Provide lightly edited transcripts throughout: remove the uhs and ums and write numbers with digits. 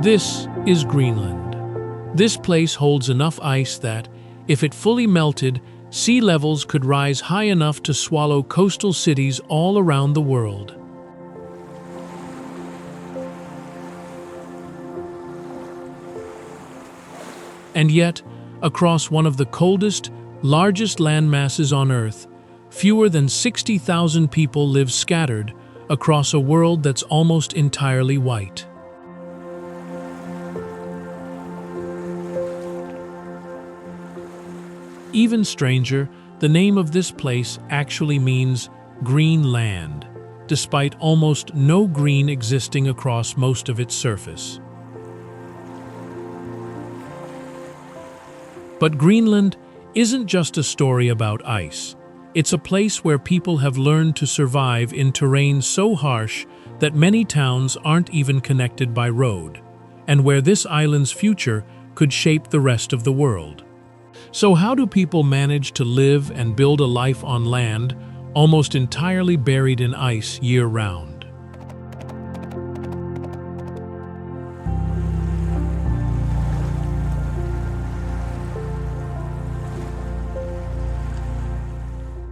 This is Greenland. This place holds enough ice that, if it fully melted, sea levels could rise high enough to swallow coastal cities all around the world. And yet, across one of the coldest, largest landmasses on Earth, fewer than 60,000 people live scattered across a world that's almost entirely white. Even stranger, the name of this place actually means green land, despite almost no green existing across most of its surface. But Greenland isn't just a story about ice. It's a place where people have learned to survive in terrain so harsh that many towns aren't even connected by road, and where this island's future could shape the rest of the world. So how do people manage to live and build a life on land almost entirely buried in ice year-round?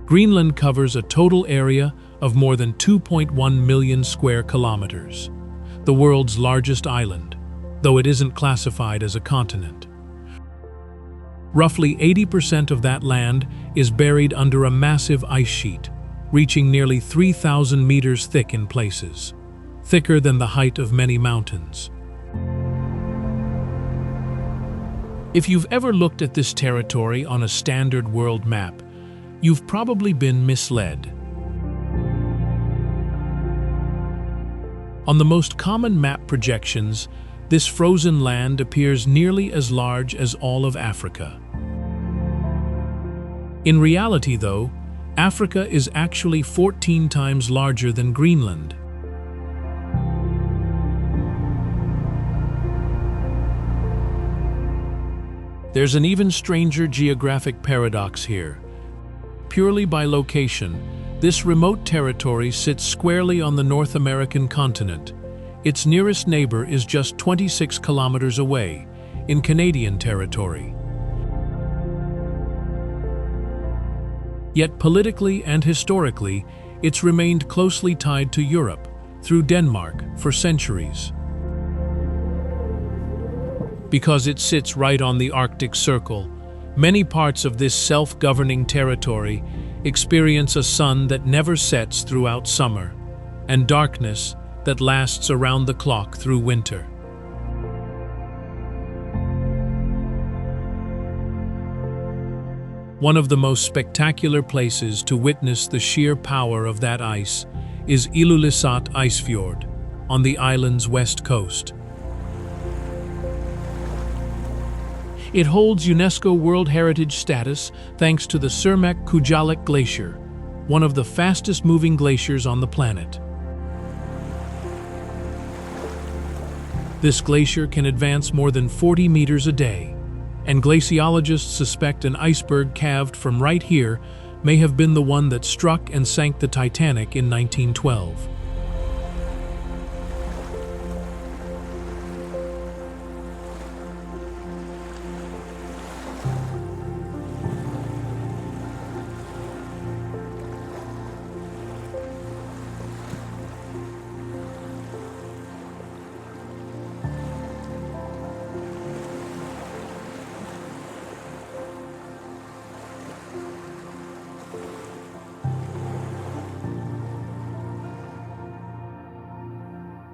Greenland covers a total area of more than 2.1 million square kilometers, the world's largest island, though it isn't classified as a continent. Roughly 80% of that land is buried under a massive ice sheet, reaching nearly 3,000 meters thick in places, thicker than the height of many mountains. If you've ever looked at this territory on a standard world map, you've probably been misled. On the most common map projections, this frozen land appears nearly as large as all of Africa. In reality, though, Africa is actually 14 times larger than Greenland. There's an even stranger geographic paradox here. Purely by location, this remote territory sits squarely on the North American continent. Its nearest neighbor is just 26 kilometers away, in Canadian territory. Yet politically and historically, it's remained closely tied to Europe, through Denmark, for centuries. Because it sits right on the Arctic Circle, many parts of this self-governing territory experience a sun that never sets throughout summer, and darkness that lasts around the clock through winter. One of the most spectacular places to witness the sheer power of that ice is Ilulissat Icefjord, on the island's west coast. It holds UNESCO World Heritage status thanks to the Surmek-Kujallik Glacier, one of the fastest-moving glaciers on the planet. This glacier can advance more than 40 meters a day, and glaciologists suspect an iceberg calved from right here may have been the one that struck and sank the Titanic in 1912.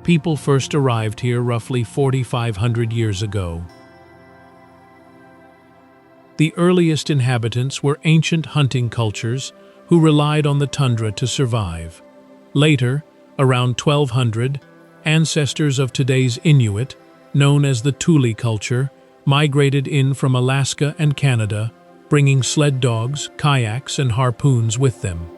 People first arrived here roughly 4,500 years ago. The earliest inhabitants were ancient hunting cultures who relied on the tundra to survive. Later, around 1200, ancestors of today's Inuit, known as the Thule culture, migrated in from Alaska and Canada, bringing sled dogs, kayaks, and harpoons with them.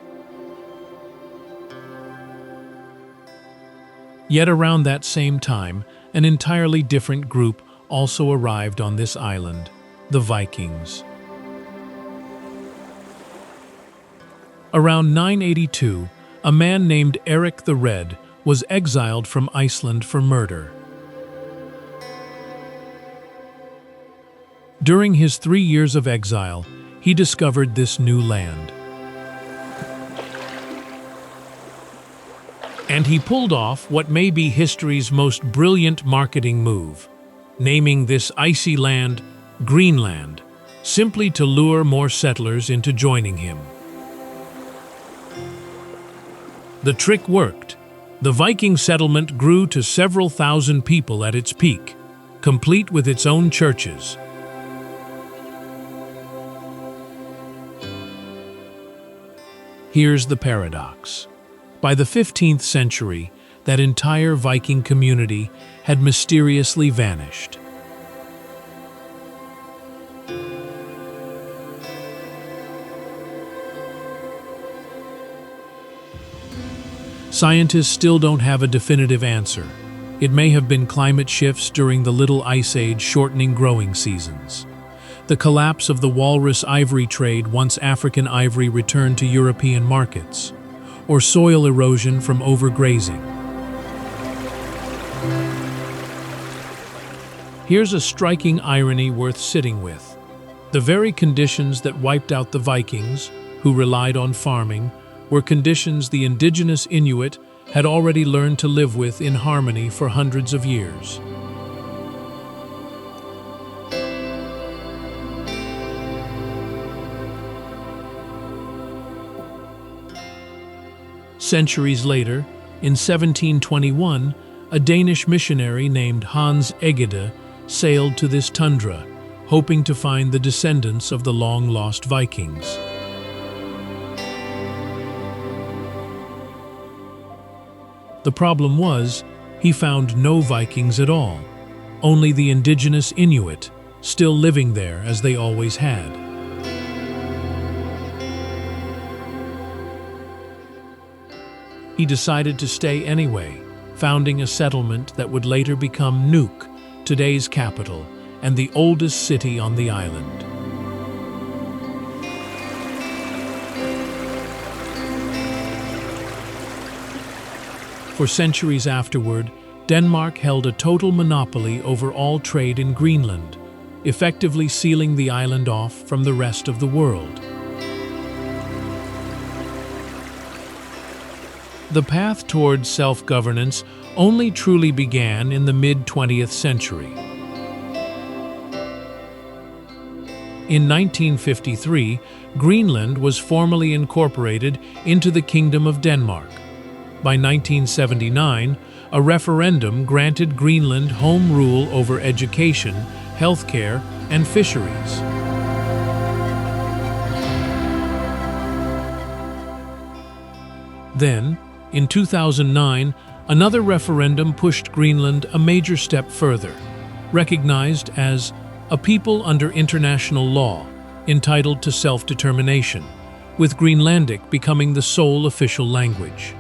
Yet around that same time, an entirely different group also arrived on this island, the Vikings. Around 982, a man named Eric the Red was exiled from Iceland for murder. During his 3 years of exile, he discovered this new land. And he pulled off what may be history's most brilliant marketing move, naming this icy land Greenland, simply to lure more settlers into joining him. The trick worked. The Viking settlement grew to several thousand people at its peak, complete with its own churches. Here's the paradox. By the 15th century, that entire Viking community had mysteriously vanished. Scientists still don't have a definitive answer. It may have been climate shifts during the Little Ice Age shortening growing seasons, the collapse of the walrus ivory trade once African ivory returned to European markets, or soil erosion from overgrazing. Here's a striking irony worth sitting with. The very conditions that wiped out the Vikings, who relied on farming, were conditions the indigenous Inuit had already learned to live with in harmony for hundreds of years. Centuries later, in 1721, a Danish missionary named Hans Egede sailed to this tundra, hoping to find the descendants of the long-lost Vikings. The problem was, he found no Vikings at all, only the indigenous Inuit, still living there as they always had. He decided to stay anyway, founding a settlement that would later become Nuuk, today's capital, and the oldest city on the island. For centuries afterward, Denmark held a total monopoly over all trade in Greenland, effectively sealing the island off from the rest of the world. The path towards self-governance only truly began in the mid-20th century. In 1953, Greenland was formally incorporated into the Kingdom of Denmark. By 1979, a referendum granted Greenland home rule over education, healthcare, and fisheries. Then, in 2009, another referendum pushed Greenland a major step further, recognized as a people under international law, entitled to self-determination, with Greenlandic becoming the sole official language.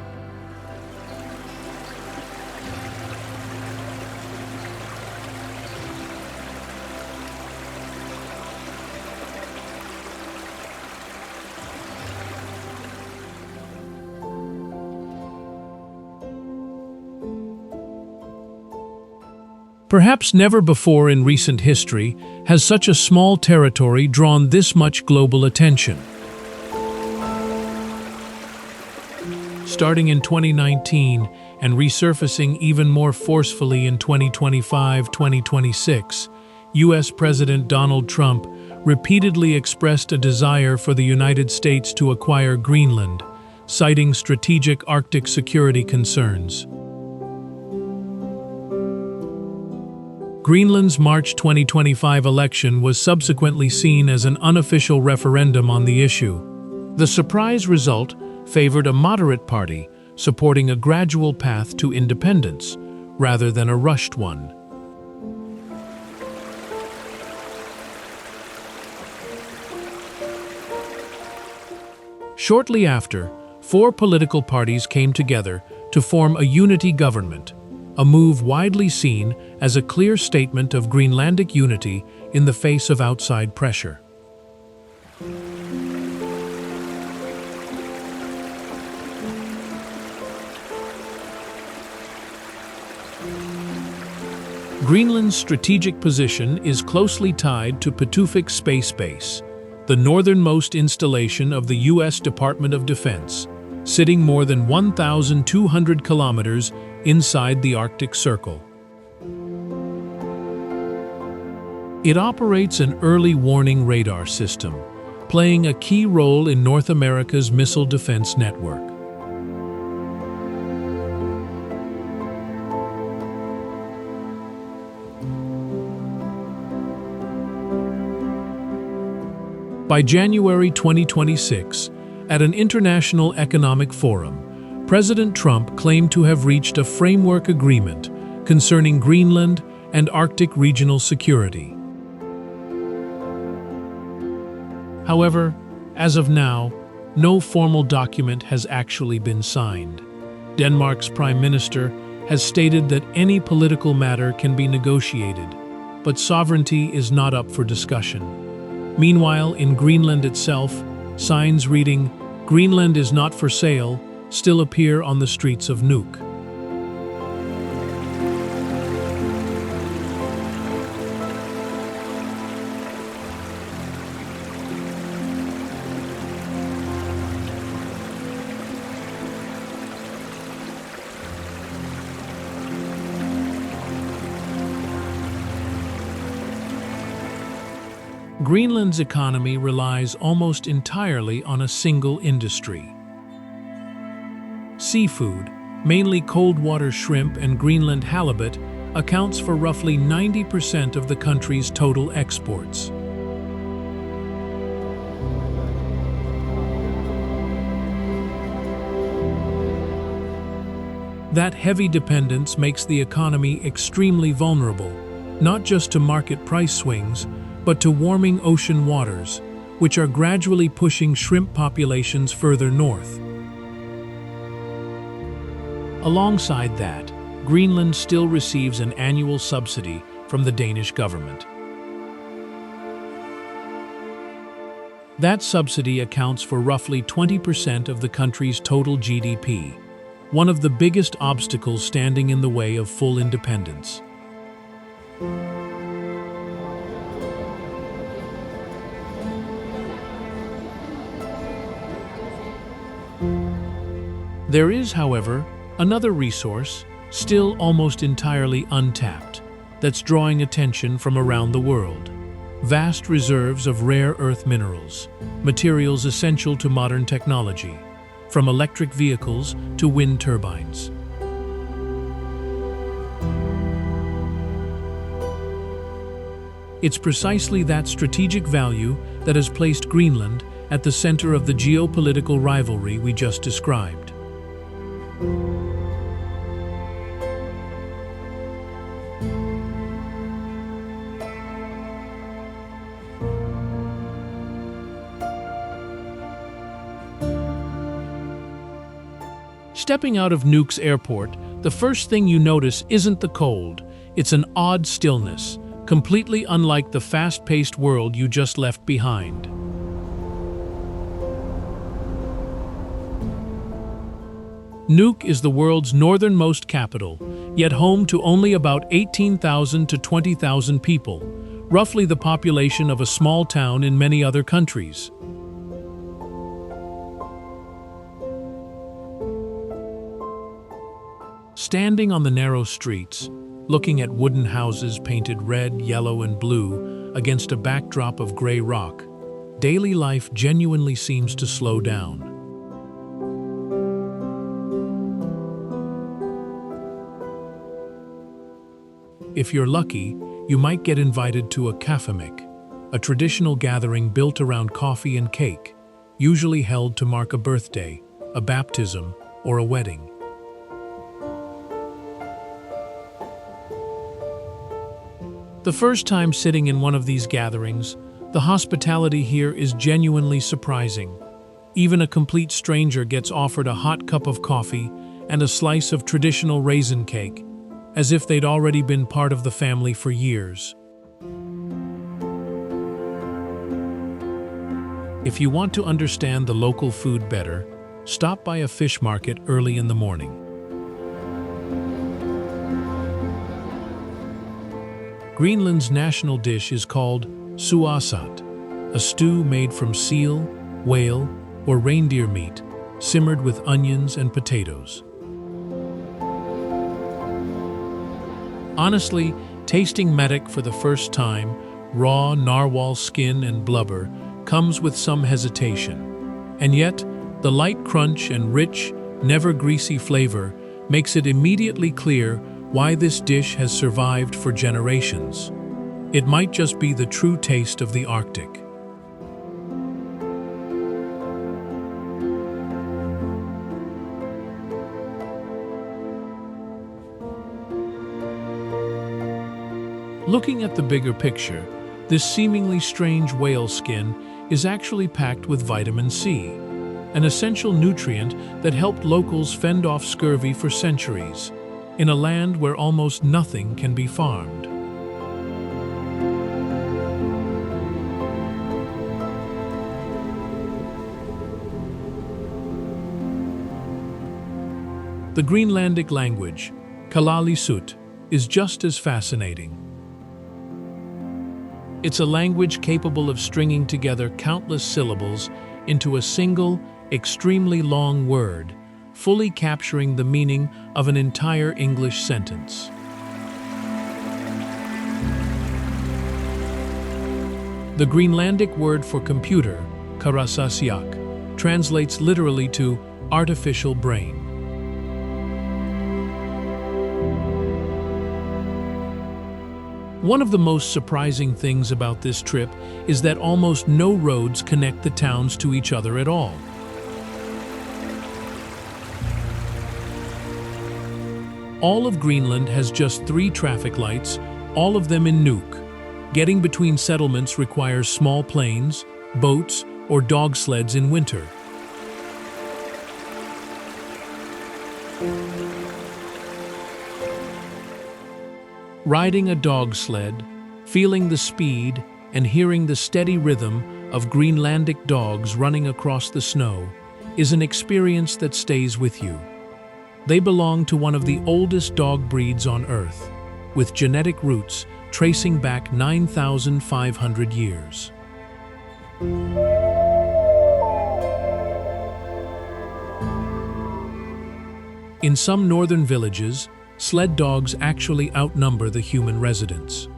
Perhaps never before in recent history has such a small territory drawn this much global attention. Starting in 2019 and resurfacing even more forcefully in 2025-2026, U.S. President Donald Trump repeatedly expressed a desire for the United States to acquire Greenland, citing strategic Arctic security concerns. Greenland's March 2025 election was subsequently seen as an unofficial referendum on the issue. The surprise result favored a moderate party, supporting a gradual path to independence, rather than a rushed one. Shortly after, 4 political parties came together to form a unity government, a move widely seen as a clear statement of Greenlandic unity in the face of outside pressure. Greenland's strategic position is closely tied to Pituffik Space Base, the northernmost installation of the U.S. Department of Defense, sitting more than 1,200 kilometers inside the Arctic Circle. It operates an early warning radar system, playing a key role in North America's missile defense network. By January 2026, at an international economic forum, President Trump claimed to have reached a framework agreement concerning Greenland and Arctic regional security. However, as of now, no formal document has actually been signed. Denmark's Prime Minister has stated that any political matter can be negotiated, but sovereignty is not up for discussion. Meanwhile, in Greenland itself, signs reading, "Greenland is not for sale," still appear on the streets of Nuuk. Greenland's economy relies almost entirely on a single industry. Seafood, mainly cold-water shrimp and Greenland halibut, accounts for roughly 90% of the country's total exports. That heavy dependence makes the economy extremely vulnerable, not just to market price swings, but to warming ocean waters, which are gradually pushing shrimp populations further north. Alongside that, Greenland still receives an annual subsidy from the Danish government. That subsidy accounts for roughly 20% of the country's total GDP, one of the biggest obstacles standing in the way of full independence. There is, however, another resource, still almost entirely untapped, that's drawing attention from around the world. Vast reserves of rare earth minerals, materials essential to modern technology, from electric vehicles to wind turbines. It's precisely that strategic value that has placed Greenland at the center of the geopolitical rivalry we just described. Stepping out of Nuuk's airport, the first thing you notice isn't the cold, it's an odd stillness, completely unlike the fast-paced world you just left behind. Nuuk is the world's northernmost capital, yet home to only about 18,000 to 20,000 people, roughly the population of a small town in many other countries. Standing on the narrow streets, looking at wooden houses painted red, yellow, and blue against a backdrop of gray rock, daily life genuinely seems to slow down. If you're lucky, you might get invited to a kafemik, a traditional gathering built around coffee and cake, usually held to mark a birthday, a baptism, or a wedding. The first time sitting in one of these gatherings, the hospitality here is genuinely surprising. Even a complete stranger gets offered a hot cup of coffee and a slice of traditional raisin cake, as if they'd already been part of the family for years. If you want to understand the local food better, stop by a fish market early in the morning. Greenland's national dish is called suasat, a stew made from seal, whale, or reindeer meat, simmered with onions and potatoes. Honestly, tasting metek for the first time, raw narwhal skin and blubber, comes with some hesitation. And yet, the light crunch and rich, never greasy flavor makes it immediately clear why this dish has survived for generations. It might just be the true taste of the Arctic. Looking at the bigger picture, this seemingly strange whale skin is actually packed with vitamin C, an essential nutrient that helped locals fend off scurvy for centuries, in a land where almost nothing can be farmed. The Greenlandic language, kalaallisut, is just as fascinating. It's a language capable of stringing together countless syllables into a single, extremely long word, fully capturing the meaning of an entire English sentence. The Greenlandic word for computer, karasasiak, translates literally to artificial brain. One of the most surprising things about this trip is that almost no roads connect the towns to each other at all. All of Greenland has just 3 traffic lights, all of them in Nuuk. Getting between settlements requires small planes, boats, or dog sleds in winter. Riding a dog sled, feeling the speed, and hearing the steady rhythm of Greenlandic dogs running across the snow is an experience that stays with you. They belong to one of the oldest dog breeds on Earth, with genetic roots tracing back 9,500 years. In some northern villages, sled dogs actually outnumber the human residents.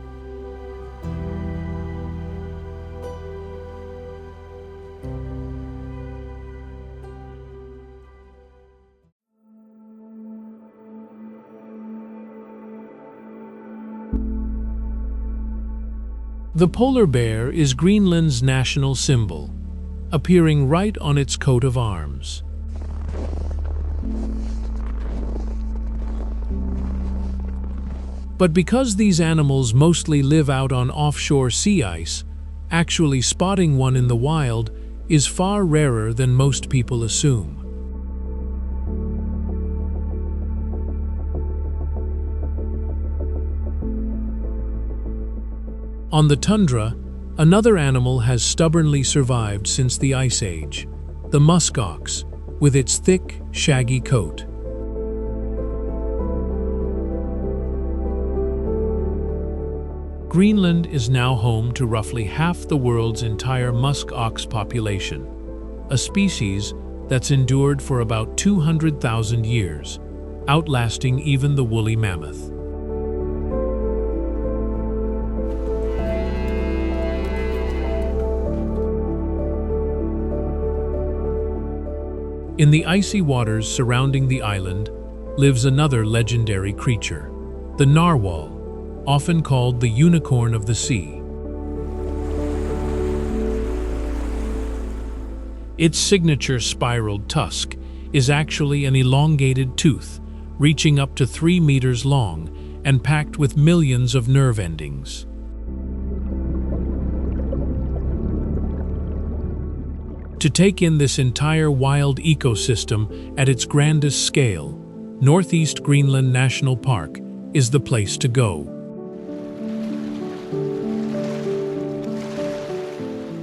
The polar bear is Greenland's national symbol, appearing right on its coat of arms. But because these animals mostly live out on offshore sea ice, actually spotting one in the wild is far rarer than most people assume. On the tundra, another animal has stubbornly survived since the Ice Age, the musk ox, with its thick, shaggy coat. Greenland is now home to roughly half the world's entire musk ox population, a species that's endured for about 200,000 years, outlasting even the woolly mammoth. In the icy waters surrounding the island lives another legendary creature, the narwhal, often called the unicorn of the sea. Its signature spiraled tusk is actually an elongated tooth, reaching up to 3 meters long and packed with millions of nerve endings. To take in this entire wild ecosystem at its grandest scale, Northeast Greenland National Park is the place to go.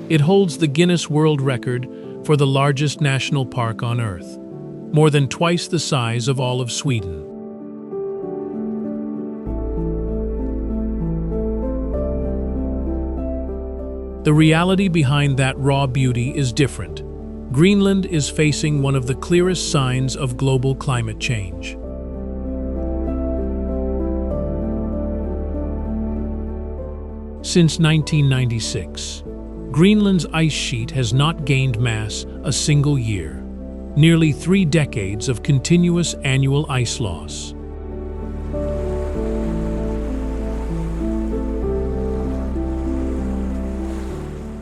It holds the Guinness World Record for the largest national park on Earth, more than twice the size of all of Sweden. The reality behind that raw beauty is different. Greenland is facing one of the clearest signs of global climate change. Since 1996, Greenland's ice sheet has not gained mass a single year, nearly 3 decades of continuous annual ice loss.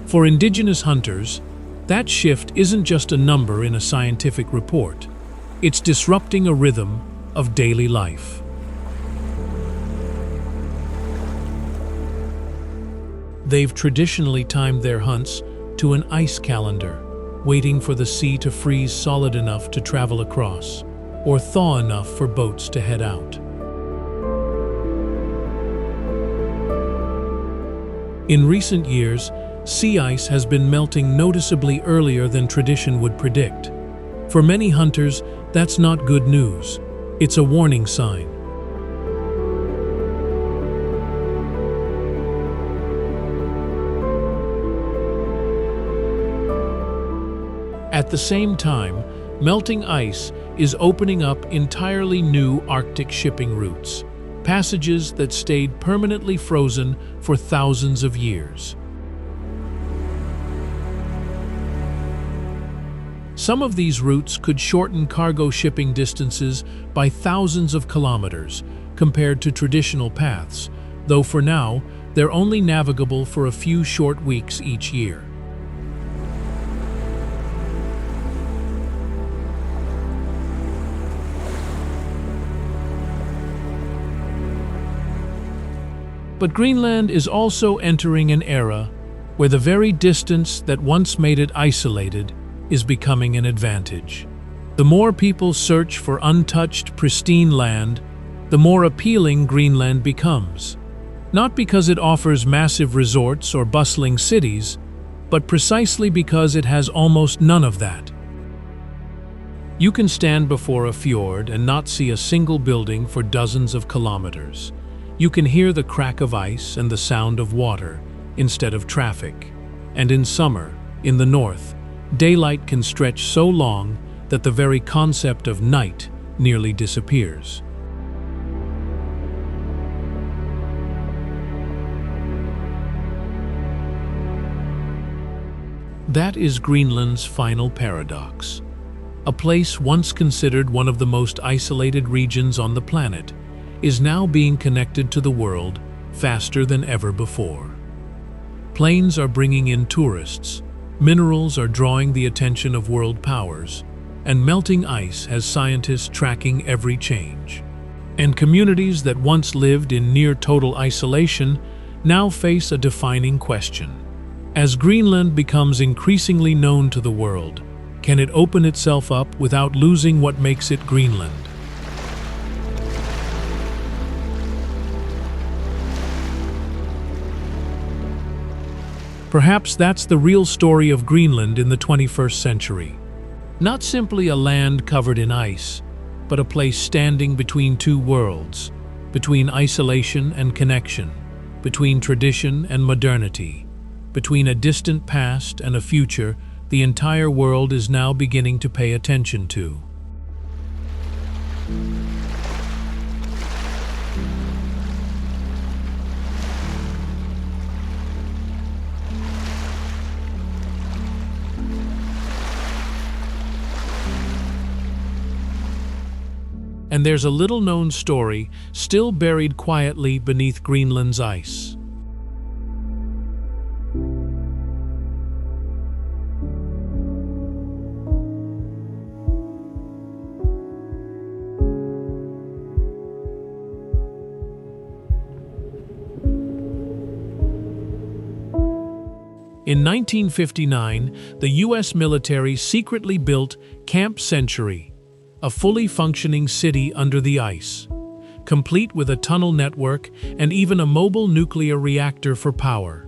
For indigenous hunters, that shift isn't just a number in a scientific report. It's disrupting a rhythm of daily life. They've traditionally timed their hunts to an ice calendar, waiting for the sea to freeze solid enough to travel across, or thaw enough for boats to head out. In recent years, sea ice has been melting noticeably earlier than tradition would predict. For many hunters, that's not good news. It's a warning sign. At the same time, melting ice is opening up entirely new Arctic shipping routes, passages that stayed permanently frozen for thousands of years. Some of these routes could shorten cargo shipping distances by thousands of kilometers compared to traditional paths, though for now, they're only navigable for a few short weeks each year. But Greenland is also entering an era where the very distance that once made it isolated is becoming an advantage. The more people search for untouched, pristine land, the more appealing Greenland becomes. Not because it offers massive resorts or bustling cities, but precisely because it has almost none of that. You can stand before a fjord and not see a single building for dozens of kilometers. You can hear the crack of ice and the sound of water instead of traffic. And in summer, in the north, daylight can stretch so long that the very concept of night nearly disappears. That is Greenland's final paradox. A place once considered one of the most isolated regions on the planet is now being connected to the world faster than ever before. Planes are bringing in tourists, minerals are drawing the attention of world powers, and melting ice has scientists tracking every change. And communities that once lived in near total isolation now face a defining question. As Greenland becomes increasingly known to the world, can it open itself up without losing what makes it Greenland? Perhaps that's the real story of Greenland in the 21st century. Not simply a land covered in ice, but a place standing between two worlds, between isolation and connection, between tradition and modernity, between a distant past and a future the entire world is now beginning to pay attention to. And there's a little-known story still buried quietly beneath Greenland's ice. In 1959, the U.S. military secretly built Camp Century, a fully functioning city under the ice, complete with a tunnel network and even a mobile nuclear reactor for power.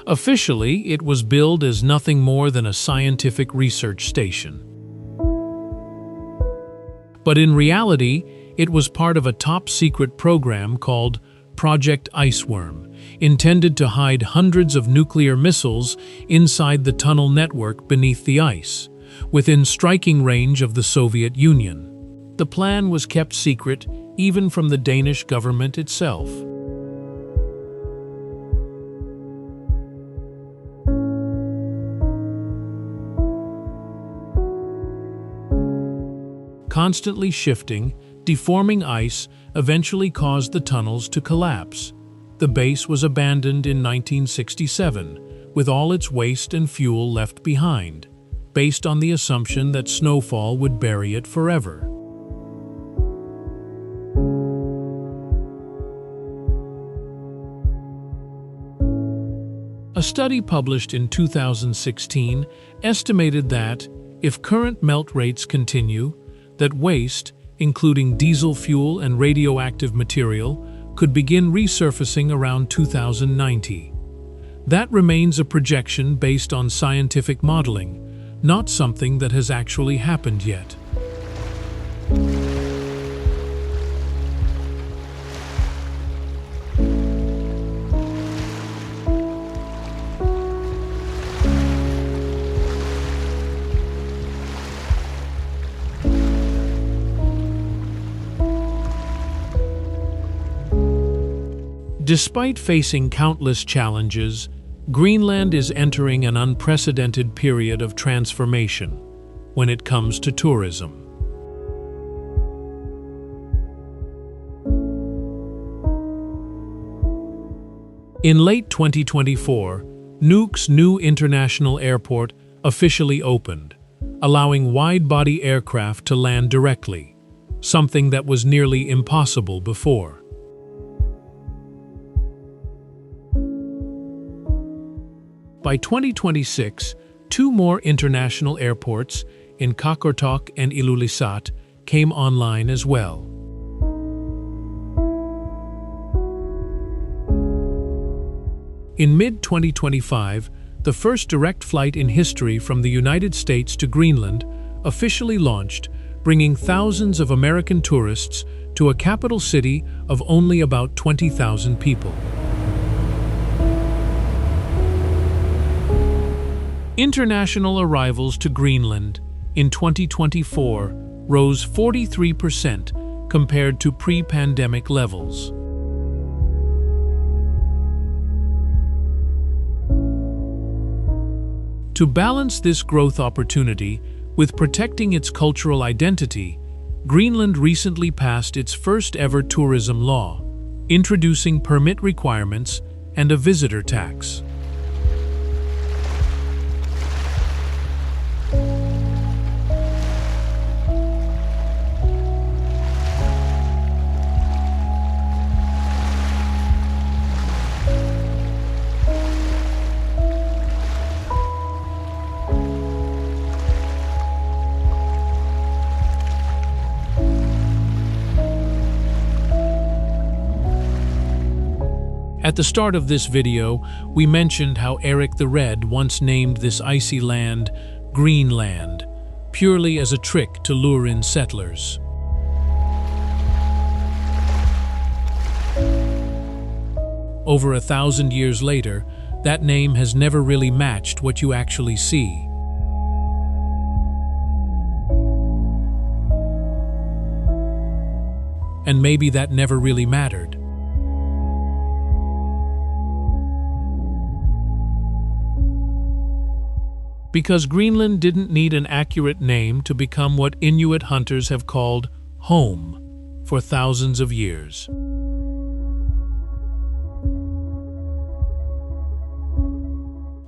Officially, it was billed as nothing more than a scientific research station. But in reality, it was part of a top-secret program called Project Iceworm, intended to hide hundreds of nuclear missiles inside the tunnel network beneath the ice, within striking range of the Soviet Union. The plan was kept secret even from the Danish government itself. Constantly shifting, deforming ice eventually caused the tunnels to collapse. The base was abandoned in 1967, with all its waste and fuel left behind, based on the assumption that snowfall would bury it forever. A study published in 2016 estimated that, if current melt rates continue, that waste, including diesel fuel and radioactive material, could begin resurfacing around 2090. That remains a projection based on scientific modeling, not something that has actually happened yet. Despite facing countless challenges, Greenland is entering an unprecedented period of transformation when it comes to tourism. In late 2024, Nuuk's new international airport officially opened, allowing wide-body aircraft to land directly, something that was nearly impossible before. By 2026, two more international airports in Qaqortoq and Ilulissat came online as well. In mid-2025, the first direct flight in history from the United States to Greenland officially launched, bringing thousands of American tourists to a capital city of only about 20,000 people. International arrivals to Greenland in 2024 rose 43% compared to pre-pandemic levels. To balance this growth opportunity with protecting its cultural identity, Greenland recently passed its first-ever tourism law, introducing permit requirements and a visitor tax. At the start of this video, we mentioned how Eric the Red once named this icy land Greenland, purely as a trick to lure in settlers. Over 1,000 years later, that name has never really matched what you actually see. And maybe that never really mattered. Because Greenland didn't need an accurate name to become what Inuit hunters have called home for thousands of years.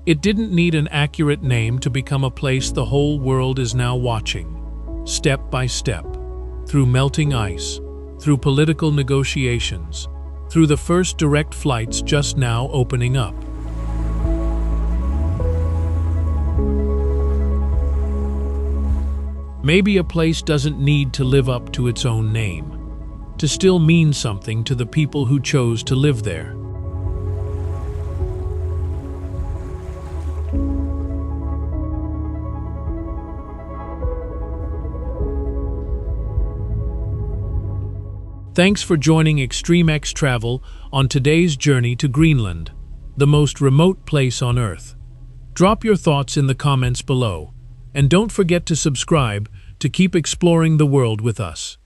It didn't need an accurate name to become a place the whole world is now watching, step by step, through melting ice, through political negotiations, through the first direct flights just now opening up. Maybe a place doesn't need to live up to its own name, to still mean something to the people who chose to live there. Thanks for joining Extreme X Travel on today's journey to Greenland, the most remote place on Earth. Drop your thoughts in the comments below, and don't forget to subscribe to keep exploring the world with us.